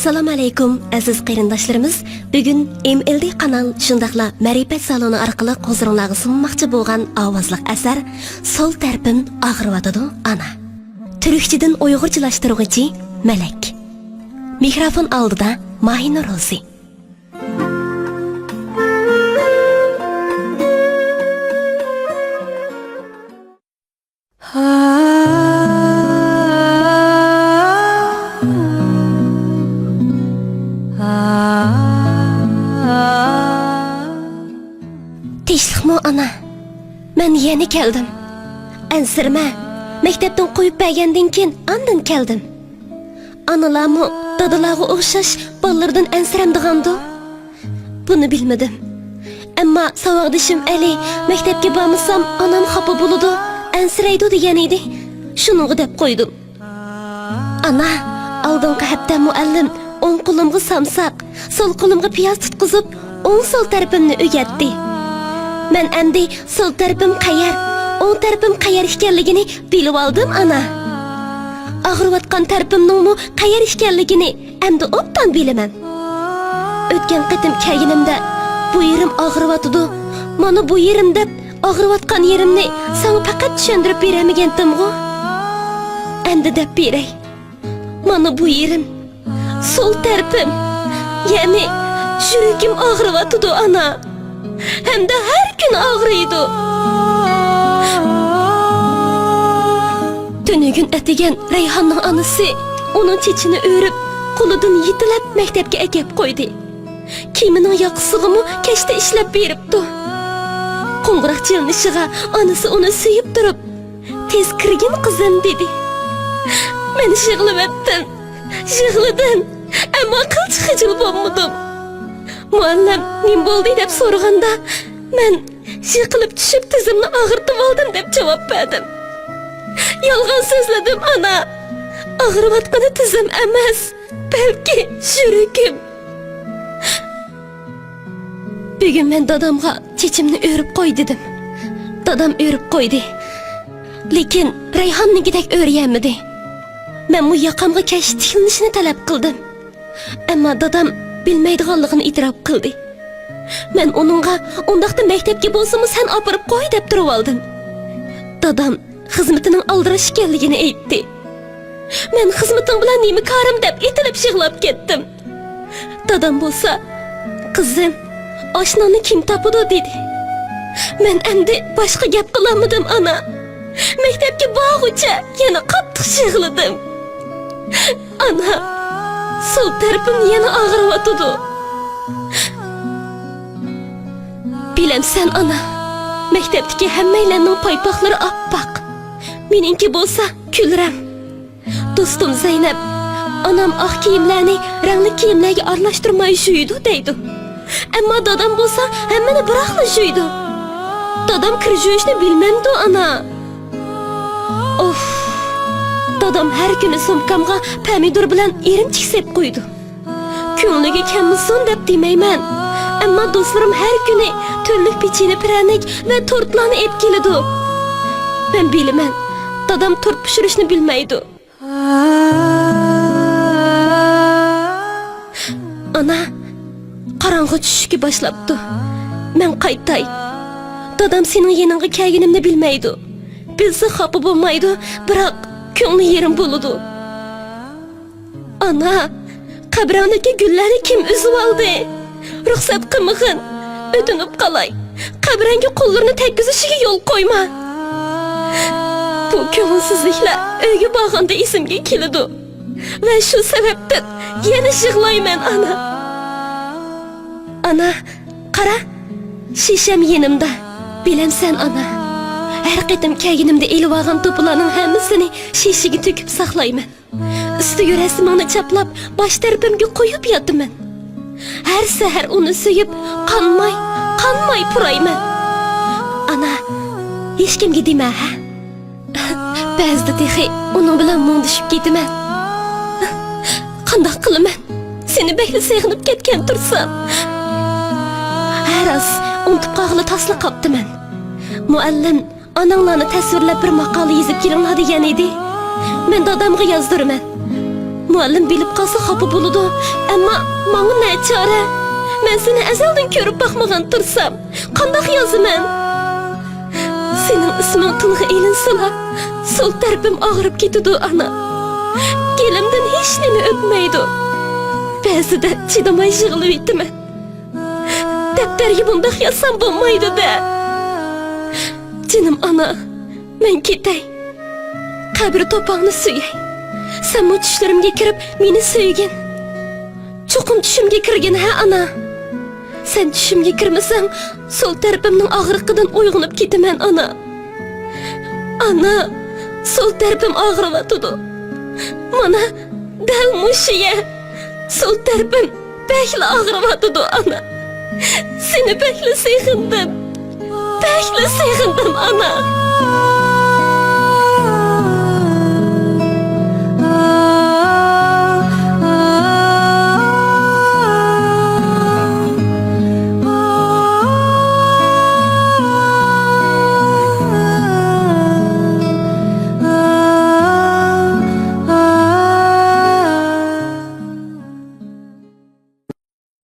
Assalamu alaykum aziz qarindoshlarimiz. Bugun MLD kanal shundaqla Ma'rifat saloni orqali huzuringizga sunmoqchi bo'lgan ovozliq asar Sol tarafim og'riyotidi ana. Turkchadan uyg'urchalashtiruvchi Malak. Mikrofon oldida Mahina Rozi. Tinchlikmi ana? Men yana keldim. Ansirma. Maktabdan qo'yib bergandan keyin andin keldim. Analarmi dadalarga o'xshash bolalardan ansiramdigandi. Buni bilmadim. Ammo savodishim Ali maktabga bormasam onam xafa bo'ladi, ansiraydi degan edi. Shuningga deb qo'ydim. Ana, oldingi hafta muallim o'ng qo'limga samsaq, sol qo'limga piyoz tutqizib, o'ng sol tarafimni o'gatdi. Men endi sol tarafim qayer, o'ng tarafim qayer ekanligini bilib oldim ana. Og'riyotgan tarafimning qayer ekanligini endi obdan bilaman. O'tgan qatim kelganimda bu yerim og'riyotdi. Mana bu yerim deb og'riyotgan yerimni sana faqat tushuntirib beramagandim-ku. Endi deb beray. Mana bu yerim sol tarafim. Ya'ni yuragim og'riyotdi ana. Hem de her gün ağrıydı. Tünügün etigen Reyhan'ın anısı onun çiçini örüp koludan yitilip mektepke ekip koydu. Kiminin yakısığımı keşte işlep beripti. Qo'ng'iroq chalnishiga anısı onu suyib durup tez kirgin kızım dedi. Men yig'layaptim, yig'ladim, ammo qilch xijil bo'lmadim. Muallim nim bo'ldi deb so'raganda men yiqilib tushib tizimni og'ritib oldim deb javob berdim. Yolg'on so'zladim ana. Og'riyotgani tizim emas, balki yuragim. Bugun men dadamga chechimni o'rib qo'y dedim. Dadam o'rib qo'ydi. Lekin Rayhonningidek o'rganmadi. Men bu yoqamga kash tikilishini talab qildim. Ammo dadam bilmaydiganligini e'tirof qildi. Men uningga undaqda maktabga bo'lsa-mu sen opirib qo'y deb turib oldim. Dadam xizmatining aldirash ekanligini aytdi. Men xizmating bilan nima ko'rim deb etilib yig'lab ketdim. Dadam bo'lsa, "Qizim, oshnani kim topadi?" dedi. Men endi boshqa gap qilamadim ana. Maktabga borguncha yana qattiq yig'ladim. Ana, sol tarafim yana og'riyotdi. Bilemsen ana, maktabdagi hammalarning paypoqlari oppoq. Meningki bo'lsa kulram. Do'stim Zaynab, onam oq kiyimlarni rangli kiyimlarga aralashtirmay yuydi deydi. Ammo dadam bo'lsa hammani biroqla yuydi. Dadam kir yuyishni bilmamdi ana. Of. Dadam her günü sumkamga pomidor bilan erimchik sep qo'ydi. Ko'ngliga kammisin deb demayman. Ammo do'stlarim har kuni turlik pecheni, pranik va tortlarni ep keladi. Men bilaman, dadam tort pishirishni bilmaydi. Ana, qorong'i tushishga boshlabdi. Men qaytay. Dadam sening yaningga kelganimni bilmaydi. Bilsa xafa bo'lmaydi, biroq ko'ngli yerim bo'ladi. Ana, qabrondagi gullarni kim uzib oldi? Ruxsat qilmag'in, o'tinib qolay. Qabranga qo'llarini tekkizishiga yo'l qo'yma. Bu ko'ngilsizliklar uyga borganda esimga keladi. Va shu sababdan yana yig'layman ana. Ana, qara, shisham yenimda. Bilamsan ana. Her qatim kelganimda elib olgan to'plarning hammasini shishiga to'kib saqlayman. Ustiga rasmimni chaplab, bosh tarafimga qo'yib yotaman. Har sahar uni suyib, qanmay purayman. Ana, hech kimga dema, ha? Ba'zida texi uning bilan mundishib ketaman. Qanday qilaman? Seni bekli seg'inib ketgan tursam. Har az unutib qog'li tasli qoptiman. Muallim ananglarni tasvirlab bir maqola yozib kelinglar degan edi. Men dadamga yozdiraman. Muallim bilip qalsa xafa boludu. Ammo manga ne çare? Men seni ezelden körüp bakmagan tursam, qandaq yozaman? Senin ismin tılgı elinsila, sol tarafım ağrıp ketidi ana. Gelimden hiç nemi ötmeydi. Ba'zida chidamay yig'ilib yetaman. Daftarga bundaq yazsam bo'lmaydi da. Canım ana, men ketay. Qabri to'pog'ni suyay. Sen bu tushlarimga kirib meni suygin. Cho'qim tushimga kirgin ha ana. Sen tushimga kirmasang, sol tarafimning og'riqidan uyg'onib ketaman ana. Ana, sol tarafim og'riyotdi. Mana dal mushiya. Sol tarafim bekli ağrımadı ana. Seni bekle seyxindim. Bekle seyxindim ana.